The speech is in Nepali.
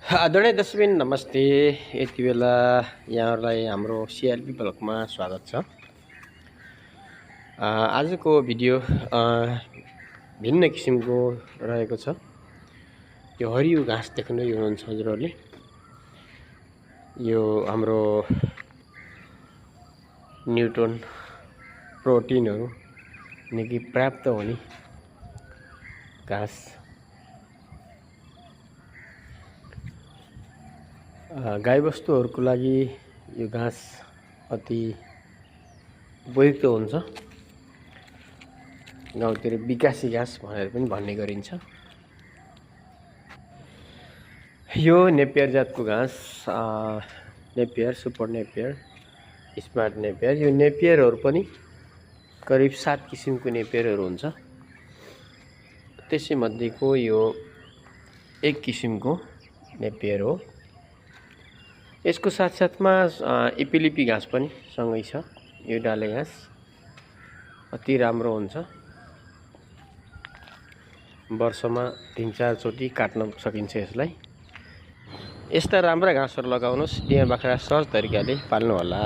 आदरणीय दर्शकबिन नमस्ते। यति बेला यहाँहरूलाई हाम्रो सिआरपी ब्लगमा स्वागत छ। आजको भिडियो भिन्न किसिमको रहेको छ। यो हरियो घाँस देख्नु हुनुहुन्छ हजुरहरूले। यो हाम्रो न्युट्रोन प्रोटिनहरू निकै प्राप्त हुने घाँस। गाईबस्तुहरूको लागि यो घाँस अति उपयुक्त हुन्छ। गाउँतिर विकासी घाँस भनेर पनि भन्ने गरिन्छ। यो नेपियर जातको घाँस, Napier, super Napier, smart Napier. यो नेपियरहरू पनि करिब 7 किसिमको नेपियरहरू हुन्छ। त्यसैमध्येको यो एक किसिमको नेपियर हो। यसको साथसाथमा इपिलिपी घाँस पनि सँगै छ। यो डाले घाँस अति राम्रो हुन्छ। वर्षमा 3-4 चोटि काट्न सकिन्छ यसलाई। यस्ता राम्रा घाँसहरू लगाउनुहोस्। दिया बाख्रा सहज तरिकाले पाल्नु होला।